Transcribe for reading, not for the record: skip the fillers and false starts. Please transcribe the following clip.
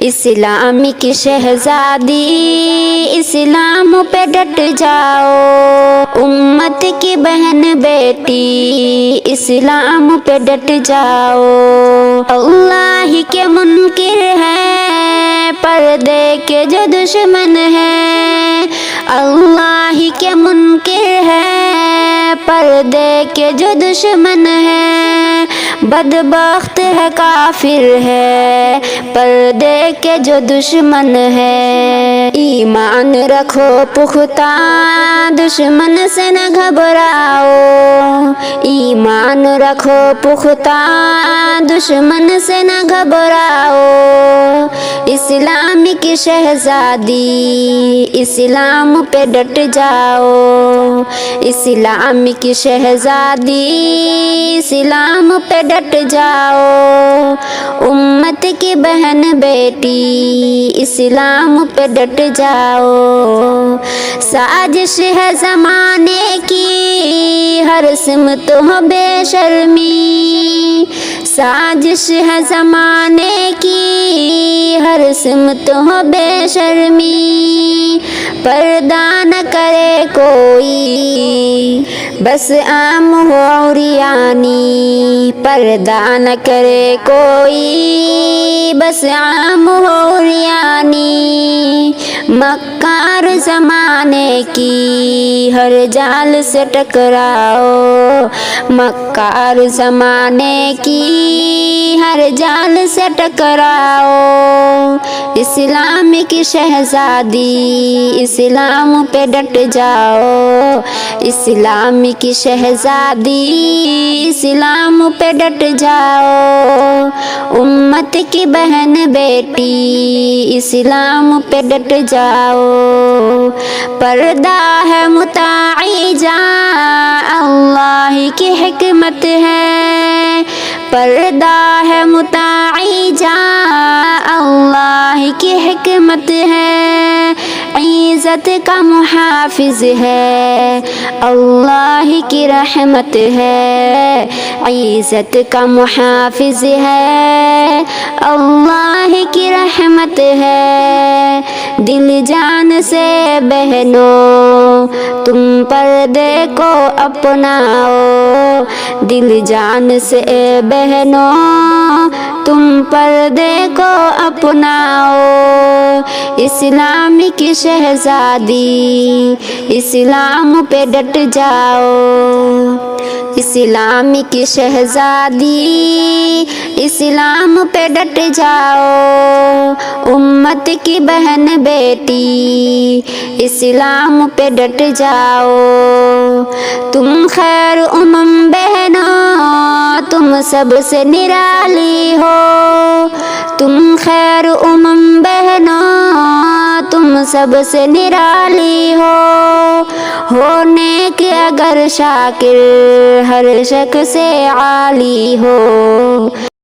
اسلام کی شہزادی اسلام پہ ڈٹ جاؤ، امت کی بہن بیٹی اسلام پہ ڈٹ جاؤ۔ اللہ کے منکر ہے پردے کے جو دشمن ہے، اللہ کے منکر ہے پردے کے جو دشمن ہے، بدبخت ہے کافر ہے پردے کے جو دشمن ہے۔ ایمان رکھو پختہ دشمن سے نہ گھبراؤ، ایمان رکھو پختہ دشمن سے نہ گھبراؤ۔ اسلام کی شہزادی اسلام پہ ڈٹ جاؤ، اسلام کی شہزادی اسلام پہ ڈٹ جاؤ، امت کی بہن بیٹی اسلام پہ ڈٹ جاؤ۔ سازش ہے زمانے کی ہر سمت ہو بے شرمی، سازش ہے زمانے کی ہر سمت ہو بے شرمی، پردہ نہ کرے کوئی بس عام ہو عریانی، پردہ نہ کرے کوئی بس عام ہو عریانی، مکار زمانے کی ہر جال سے ٹکراؤ، مکار زمانے کی ہر جال سے ٹکراؤ۔ اسلام کی شہزادی اسلام پہ ڈٹ جاؤ، اسلام کی شہزادی اسلام پہ ڈٹ جاؤ، امت کی بہن بیٹی اسلام پہ ڈٹ جاؤ۔ پردہ ہے مطاع جاں اللہ کی حکمت ہے، پردہ ہے مطاع جاں اللہ کی حکمت ہے، عزت کا محافظ ہے اللہ کی رحمت ہے، عزت کا محافظ ہے اللہ کی رحمت ہے۔ دل جان سے بہنوں تم پردے کو اپناؤ، دل جان سے بہنوں تم پردے کو اپناؤ۔ اسلام کی شہزادی اسلام پہ ڈٹ جاؤ، اسلام کی شہزادی اسلام پہ ڈٹ جاؤ، امت کی بہن بیٹی اسلام پہ ڈٹ جاؤ۔ تم خیر بہنوں تم سب سے نرالی ہو، تم خیر بہنوں تم سب سے نرالی ہو نیک اگر شاکر ہر شک سے عالی ہو۔